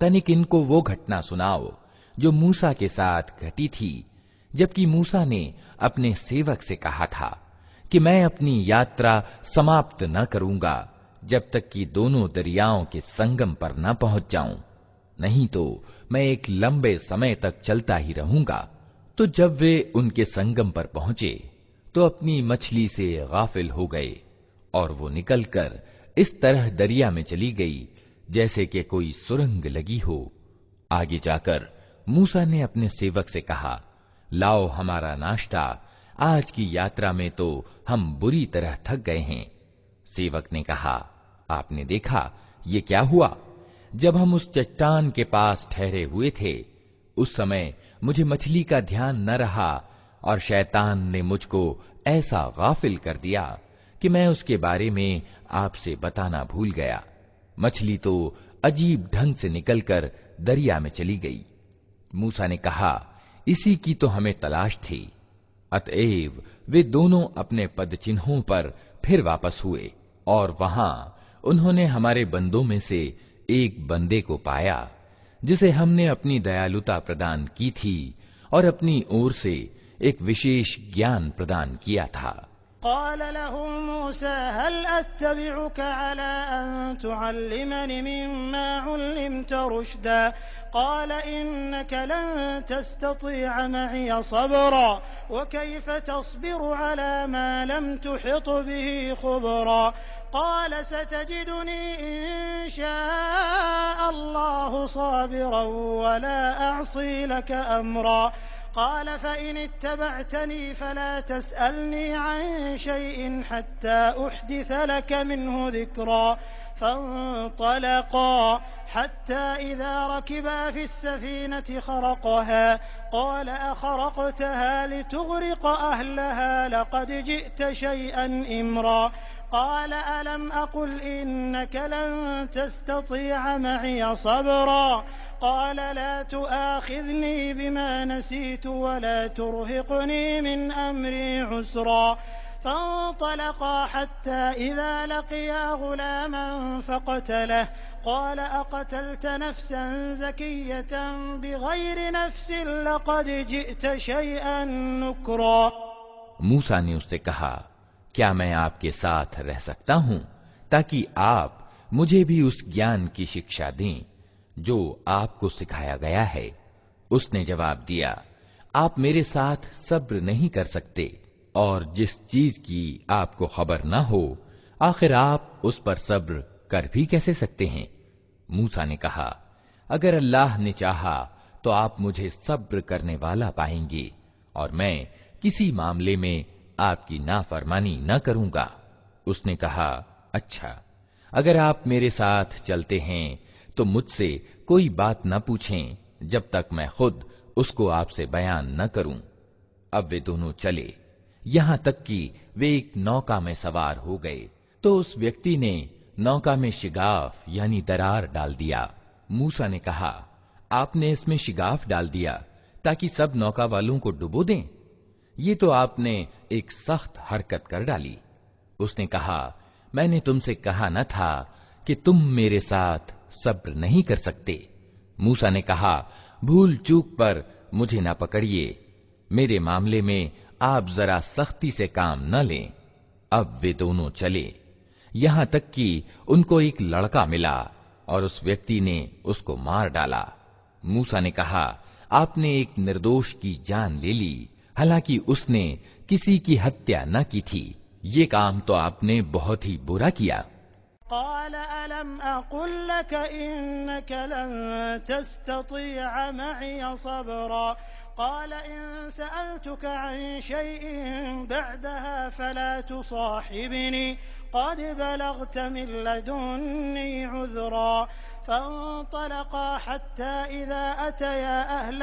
तनिक इनको वो घटना सुनाओ जो मूसा के साथ घटी थी, जबकि मूसा ने अपने सेवक से कहा था कि मैं अपनी यात्रा समाप्त न करूंगा जब तक कि दोनों दरियाओं के संगम पर न पहुंच जाऊं, नहीं तो मैं एक लंबे समय तक चलता ही रहूंगा। तो जब वे उनके संगम पर पहुंचे तो अपनी मछली से गाफिल हो गए और वो निकलकर इस तरह दरिया में चली गई जैसे कि कोई सुरंग लगी हो। आगे जाकर मूसा ने अपने सेवक से कहा, लाओ हमारा नाश्ता, आज की यात्रा में तो हम बुरी तरह थक गए हैं। सेवक ने कहा, आपने देखा ये क्या हुआ? जब हम उस चट्टान के पास ठहरे हुए थे उस समय मुझे मछली का ध्यान न रहा और शैतान ने मुझको ऐसा गाफिल कर दिया कि मैं उसके बारे में आपसे बताना भूल गया। मछली तो अजीब ढंग से निकलकर दरिया में चली गई। मूसा ने कहा, इसी की तो हमें तलाश थी। अतएव वे दोनों अपने पदचिन्हों पर फिर वापस हुए और वहां उन्होंने हमारे बंदों में से एक बंदे को पाया जिसे हमने अपनी दयालुता प्रदान की थी और अपनी ओर से एक विशेष ज्ञान प्रदान किया था। क़ाल लहू मूसा हल अत्तबिउक अला अन तुअल्लिमनी मिम्मा उल्लिमत रुश्दा क़ाल इन्नक लन तस्ततीअ मइय सबरा व कैफ़ तस्बिरु अला मा लम तुहित बिही खुबरा क़ाल सतजिदुनी इंशाअ अल्लाहु साबिरन वला अअसी लक अम्रा क़ाल फ़इन इत्तबअतनी फ़ला तस्अलनी अन शैइन हत्ता उहदिस लक मिन्हु ज़िक्रा फ़न्तलक़ा हत्ता इज़ा रकिबा फ़िस्सफ़ीनति ख़रक़हा क़ाल अख़रक़तहा लितुग़रिक़ अहलहा लक़द जि'त शैअन इम्रा क़ाल अलम अक़ुल इन्नक लन तस्ततीअ मइय सबरा क़ाल ला तुआख़िज़नी बिमा नसीतु वला तुरहिक़नी मिन अम्री उसरा फ़न्तलक़ा हत्ता इज़ा लक़िया ग़ुलामन फ़क़तलह क़ाल अक़तलत नफ़्सन ज़किय्यतन बिग़ैरि नफ़्सिन लक़द जि'त शैअन नुक्रा। मूसा ने उससे कहा, क्या मैं आपके साथ रह सकता हूं ताकि आप मुझे भी उस ज्ञान की शिक्षा दें जो आपको सिखाया गया है? उसने जवाब दिया, आप मेरे साथ सब्र नहीं कर सकते और जिस चीज की आपको खबर न हो आखिर आप उस पर सब्र कर भी कैसे सकते हैं? मूसा ने कहा, अगर अल्लाह ने चाहा तो आप मुझे सब्र करने वाला पाएंगे और मैं किसी मामले में आपकी नाफरमानी न करूंगा। उसने कहा, अच्छा, अगर आप मेरे साथ चलते हैं तो मुझसे कोई बात न पूछें जब तक मैं खुद उसको आपसे बयान न करूं। अब वे दोनों चले, यहां तक कि वे एक नौका में सवार हो गए तो उस व्यक्ति ने नौका में शिगाफ यानी दरार डाल दिया। मूसा ने कहा, आपने इसमें शिगाफ डाल दिया ताकि सब नौका वालों को डुबो दें? ये तो आपने एक सख्त हरकत कर डाली। उसने कहा, मैंने तुमसे कहा न था कि तुम मेरे साथ सब्र नहीं कर सकते? मूसा ने कहा, भूल चूक पर मुझे न पकड़िए, मेरे मामले में आप जरा सख्ती से काम न लें। अब वे दोनों चले, यहां तक कि उनको एक लड़का मिला और उस व्यक्ति ने उसको मार डाला। मूसा ने कहा, आपने एक निर्दोष की जान ले ली, हालांकि उसने किसी की हत्या न की थी। ये काम तो आपने बहुत ही बुरा किया। क़ाल अलम अक़ुल लक इन्नक लन तस्ततीअ मइय सबरा क़ाल इन सअलतुक अन शैइन बअदहा फला तुसाहिबनी क़द बलग़त मिन लदुन्नी उज़रा फ़न्तलक़ा हत्ता इज़ा अतया अहल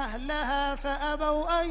अहलहा फ़अबौ अन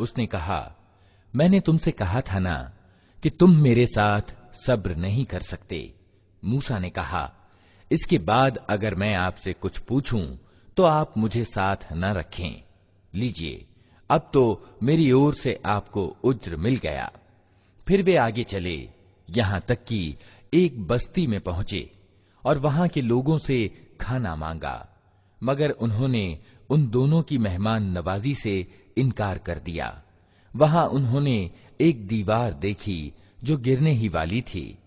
उसने कहा, मैंने तुमसे कहा था ना कि तुम मेरे साथ सब्र नहीं कर सकते। मूसा ने कहा, इसके बाद अगर मैं आपसे कुछ पूछूं तो आप मुझे साथ न रखें। लीजिए, अब तो मेरी ओर से आपको उज्र मिल गया। फिर वे आगे चले, यहां तक कि एक बस्ती में पहुंचे और वहां के लोगों से खाना मांगा, मगर उन्होंने उन दोनों की मेहमान नवाजी से इनकार कर दिया। वहां उन्होंने एक दीवार देखी जो गिरने ही वाली थी।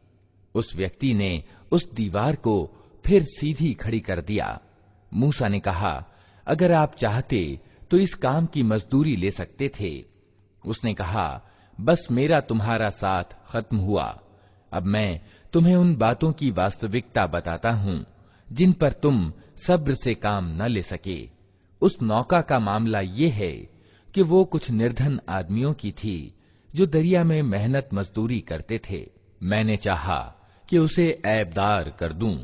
उस व्यक्ति ने उस दीवार को फिर सीधी खड़ी कर दिया। मूसा ने कहा, अगर आप चाहते तो इस काम की मजदूरी ले सकते थे। उसने कहा, बस मेरा तुम्हारा साथ खत्म हुआ। अब मैं तुम्हें उन बातों की वास्तविकता बताता हूं जिन पर तुम सब्र से काम न ले सके। उस नौका का मामला ये है कि वो कुछ निर्धन आदमियों की थी जो दरिया में मेहनत मजदूरी करते थे। मैंने चाहा कि उसे ऐबदार कर दूं,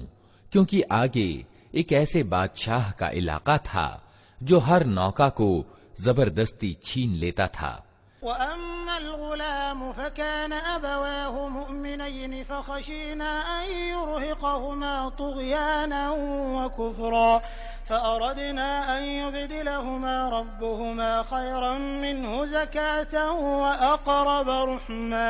क्योंकि आगे एक ऐसे बादशाह का इलाका था जो हर नौका को जबरदस्ती छीन लेता था। वअम्मल गुलाम फकान अबवाहु मुअमिनैन फखशीना अन युरहिक़हुमा तुग़यानन व कुफ़रा फअरदना अन युबदिलहुमा रब्बुहुमा खैरन मिन्हु ज़कातन व अक़रब रुहमा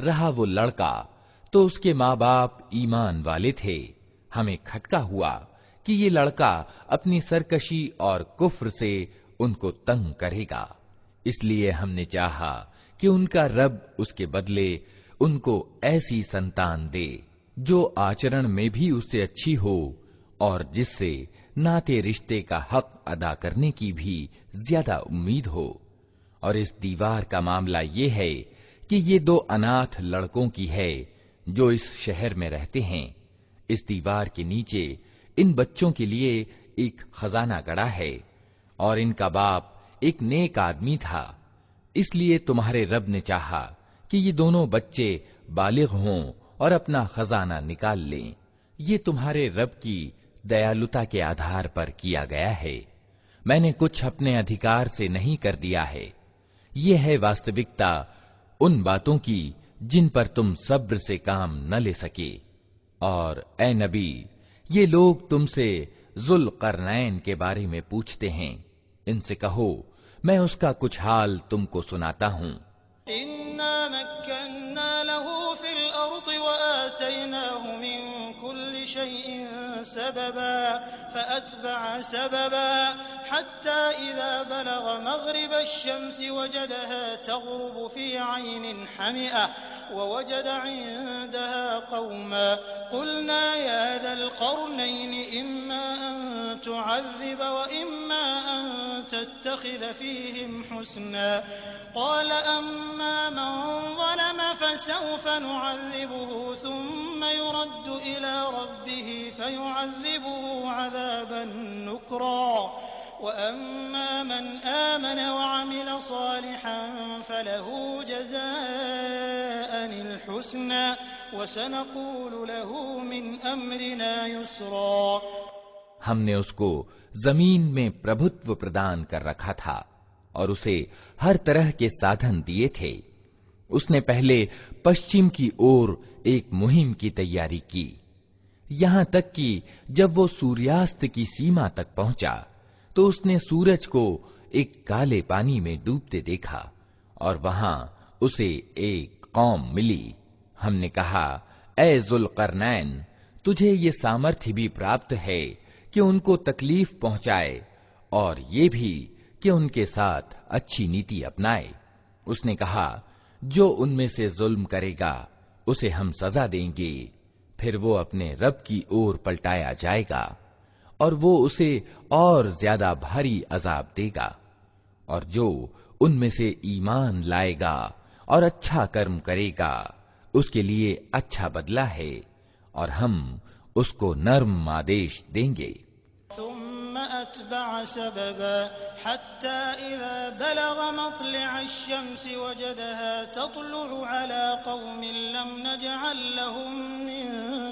रहा वो लड़का तो उसके माँ बाप ईमान वाले थे। हमें खटका हुआ कि ये लड़का अपनी सरकशी और कुफ्र से उनको तंग करेगा, इसलिए हमने चाहा कि उनका रब उसके बदले उनको ऐसी संतान दे जो आचरण में भी उससे अच्छी हो और जिससे नाते रिश्ते का हक अदा करने की भी ज्यादा उम्मीद हो। और इस दीवार का मामला ये है कि ये दो अनाथ लड़कों की है जो इस शहर में रहते हैं। इस दीवार के नीचे इन बच्चों के लिए एक खजाना गड़ा है और इनका बाप एक नेक आदमी था। इसलिए तुम्हारे रब ने चाहा कि ये दोनों बच्चे बालिग हों और अपना खजाना निकाल लें। ये तुम्हारे रब की दयालुता के आधार पर किया गया है। मैंने कुछ अपने अधिकार से नहीं कर दिया है। ये है वास्तविकता उन बातों की जिन पर तुम सब्र से काम न ले सके। और ए नबी, ये लोग तुमसे जुल्करनैन के बारे में पूछते हैं। इनसे कहो, मैं उसका कुछ हाल तुमको सुनाता हूँ। इन्ना मक्कन्ना लहू फिल अर्दि व आतैनाहु मिन कुल्लि शैइन सबबा फअतबअ सबबा हत्ता इज़ा बलग मग़रिब अश-शम्सि वजदहा तग़रुबु फी ऐनिन हमिअ ववजद इंदहा क़ौमा क़ुलना या ज़ल क़रनैन इम्मा अन तुअज़्ज़िब व इम्मा अन तत्तख़िज़ फ़ीहिम हुस्ना क़ाल अम्मा मन ज़लम फसौफ़ नुअज़्ज़िबुहु थुम्म युरद्दु इला रब्बिहि फयुअज़्ज़िबुहु अज़ाबन नुक्रा वअम्मा मन आमन वअमिल सालिहन फलहु जज़ाअनिल हुस्ना वसनक़ूलु लहु मिन अम्रिना युस्रा। हमने उसको जमीन में प्रभुत्व प्रदान कर रखा था और उसे हर तरह के साधन दिए थे। उसने पहले पश्चिम की ओर एक मुहिम की तैयारी की, यहां तक कि जब वो सूर्यास्त की सीमा तक पहुंचा तो उसने सूरज को एक काले पानी में डूबते देखा और वहां उसे एक कौम मिली। हमने कहा, ए जुल्करनैन, तुझे ये सामर्थ्य भी प्राप्त है कि उनको तकलीफ पहुंचाए और ये भी कि उनके साथ अच्छी नीति अपनाए। उसने कहा, जो उनमें से जुल्म करेगा उसे हम सजा देंगे, फिर वो अपने रब की ओर पलटाया जाएगा और वो उसे और ज्यादा भारी अजाब देगा। और जो उनमें से ईमान लाएगा और अच्छा कर्म करेगा उसके लिए अच्छा बदला है और हम उसको नर्म आदेश देंगे। अतबअ सबबा हत्ता इज़ा बलग मत्लअ अश-शम्स वजदहा तत्लुअु अला क़ौमिन लम नजअल लहुम मिन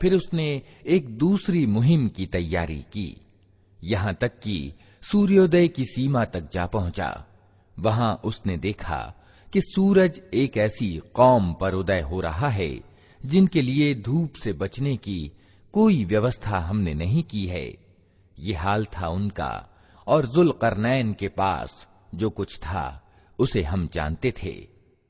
फिर उसने एक दूसरी मुहिम की तैयारी की, यहां तक कि सूर्योदय की सीमा तक जा पहुंचा। वहां उसने देखा कि सूरज एक ऐसी कौम पर उदय हो रहा है जिनके लिए धूप से बचने की कोई व्यवस्था हमने नहीं की है। ये हाल था उनका, और जुल्करनैन के पास जो कुछ था उसे हम जानते थे।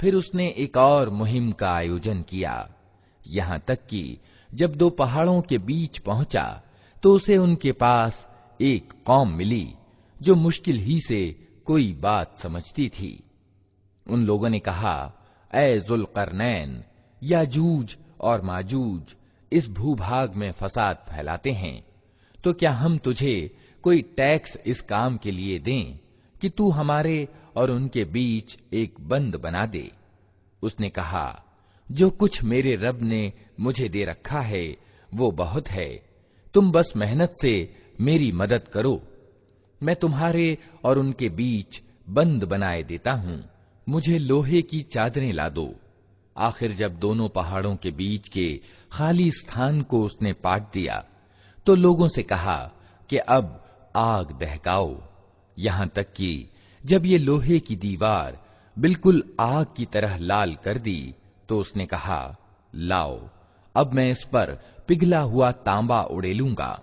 फिर उसने एक और मुहिम का आयोजन किया, यहां तक कि जब दो पहाड़ों के बीच पहुंचा तो उसे उनके पास एक कौम मिली जो मुश्किल ही से कोई बात समझती थी। उन लोगों ने कहा, ऐ जुल्करनैन, याजूज और माजूज इस भूभाग में फसाद फैलाते हैं, तो क्या हम तुझे कोई टैक्स इस काम के लिए दें कि तू हमारे और उनके बीच एक बंद बना दे। उसने कहा, जो कुछ मेरे रब ने मुझे दे रखा है वो बहुत है, तुम बस मेहनत से मेरी मदद करो, मैं तुम्हारे और उनके बीच बंद बनाए देता हूं, मुझे लोहे की चादरें ला दो। आखिर जब दोनों पहाड़ों के बीच के खाली स्थान को उसने पाट दिया तो लोगों से कहा कि अब आग दहकाओ, यहां तक कि जब ये लोहे की दीवार बिल्कुल आग की तरह लाल कर दी तो उसने कहा, लाओ अब मैं इस पर पिघला हुआ तांबा उड़ेलूंगा।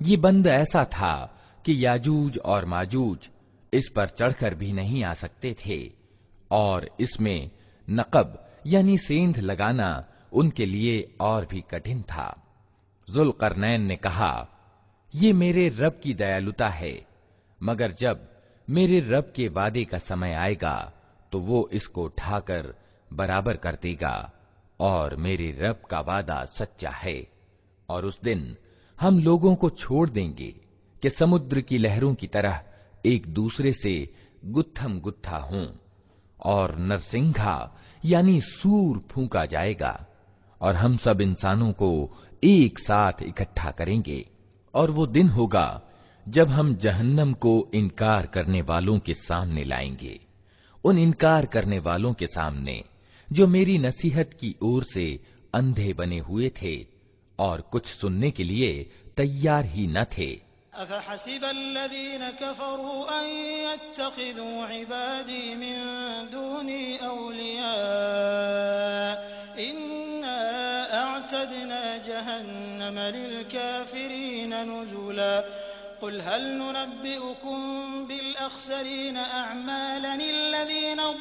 ये बंद ऐसा था कि याजूज और माजूज इस पर चढ़कर भी नहीं आ सकते थे, और इसमें नकब यानी सेंध लगाना उनके लिए और भी कठिन था। जुल्करनैन ने कहा, ये मेरे रब की दयालुता है, मगर जब मेरे रब के वादे का समय आएगा तो वो इसको ढाकर बराबर कर देगा, और मेरे रब का वादा सच्चा है। और उस दिन हम लोगों को छोड़ देंगे कि समुद्र की लहरों की तरह एक दूसरे से गुत्थम गुत्था हों, और नरसिंघा यानी सूर फूंका जाएगा, और हम सब इंसानों को एक साथ इकट्ठा करेंगे। और वो दिन होगा जब हम जहन्नम को इनकार करने वालों के सामने लाएंगे, उन इनकार करने वालों के सामने जो मेरी नसीहत की ओर से अंधे बने हुए थे और कुछ सुनने के लिए तैयार ही न थे। अफ़हसिब अल्लज़ीन कफ़रू अन यत्तख़िज़ू इबादी मिन दूनी औलिया इन्ना अअतदना जहन्नम लिलकाफ़िरीन नुज़ुला क़ुल हल नुनब्बिउकुम बिलअख़सरीन अअमालन अल्लज़ीन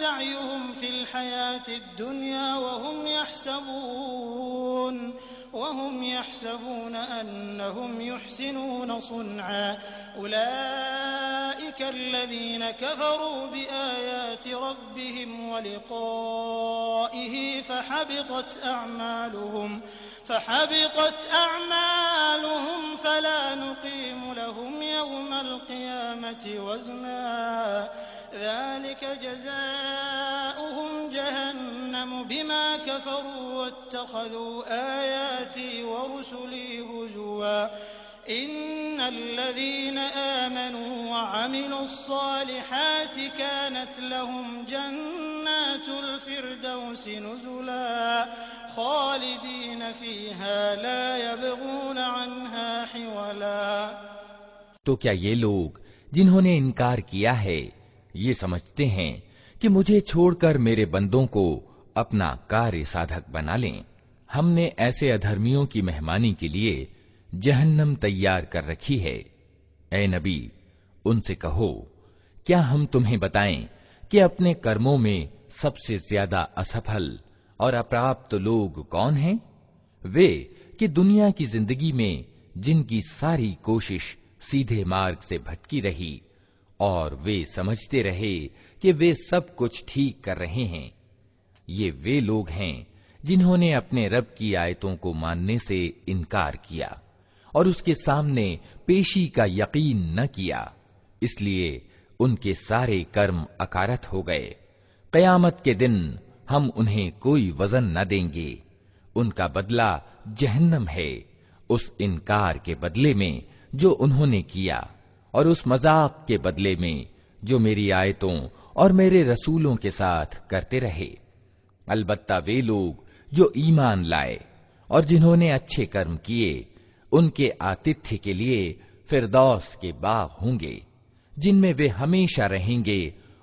सअयुहुम फ़िल हयातिद दुनिया वहुम यहसबून वहुम यहसबून अन्नहुम युहसिनून सुन्आ उलाइका अल्लज़ीना कफ़रू बिआयाति रब्बिहिम व लिक़ाइहि फहबितत अअमालुहुम फला नुक़ीमु लहुम यौमल क़ियामति वज़ना ज़ालिक जज़ाउहुम जहन्नम बिमा कफ़रू वत्तख़ज़ू आयाती व रुसुली हुज़ुवा इन्नल्लज़ीना आमनू व अमिलुस्सालिहाति कानत लहुम जन्नातुल फ़िरदौसि नुज़ुला ख़ालिदीन फ़ीहा ला यबग़ून अन्हा हिवला। तो क्या ये लोग जिन्होंने इनकार किया है ये समझते हैं कि मुझे छोड़कर मेरे बंदों को अपना कार्य साधक बना लें? हमने ऐसे अधर्मियों की मेहमानी के लिए जहन्नम तैयार कर रखी है। ए नबी, उनसे कहो, क्या हम तुम्हें बताएं कि अपने कर्मों में सबसे ज्यादा असफल और अप्राप्त लोग कौन हैं? वे कि दुनिया की जिंदगी में जिनकी सारी कोशिश सीधे मार्ग से भटकी रही और वे समझते रहे कि वे सब कुछ ठीक कर रहे हैं। ये वे लोग हैं जिन्होंने अपने रब की आयतों को मानने से इनकार किया और उसके सामने पेशी का यकीन न किया, इसलिए उनके सारे कर्म अकारत हो गए। क़यामत के दिन हम उन्हें कोई वजन न देंगे। उनका बदला जहन्नम है, उस इनकार के बदले में जो उन्होंने किया और उस मजाक के बदले में जो मेरी आयतों और मेरे रसूलों के साथ करते रहे। अलबत्ता वे लोग जो ईमान लाए और जिन्होंने अच्छे कर्म किए, उनके आतिथ्य के लिए फिरदौस के बाग होंगे जिनमें वे हमेशा रहेंगे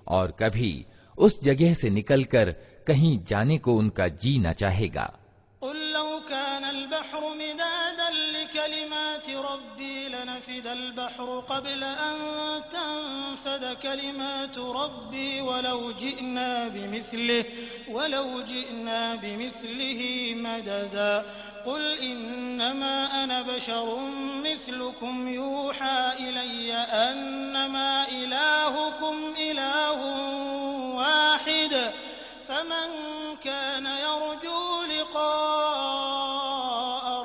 और कभी उस जगह से निकलकर कहीं जाने को उनका जी न चाहेगा। वलौ जिअना बिमिस्लिहि मददा कुल इन्नमा अना बशरुम मिस्लुकुम यूहा इलय्य अन्नमा इलाहुकुम इलाहुन वाहिद फमन कान यरजू लिक़ाअ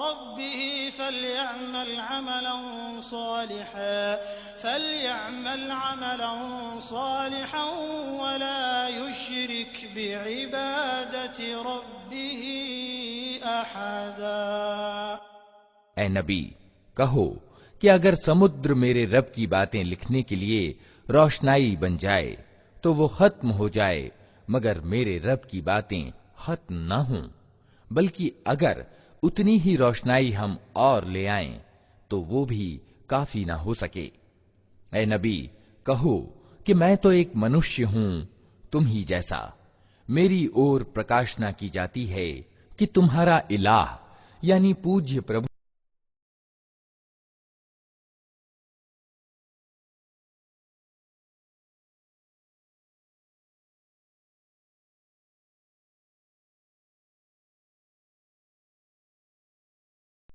रब्बिहि फलयअमल अमलन सालिहन वला युश्रिक बिइबादति रब्बिहि अहदा। ए नबी, कहो कि अगर समुद्र मेरे रब की बातें लिखने के लिए रोशनाई बन जाए तो वो खत्म हो जाए, मगर मेरे रब की बातें खत्म न हों। बल्कि अगर उतनी ही रोशनाई हम और ले आएं तो वो भी काफी न हो सके। ए नबी, कहो कि मैं तो एक मनुष्य हूं तुम ही जैसा। मेरी ओर प्रकाशना की जाती है कि तुम्हारा इलाह यानी पूज्य प्रभु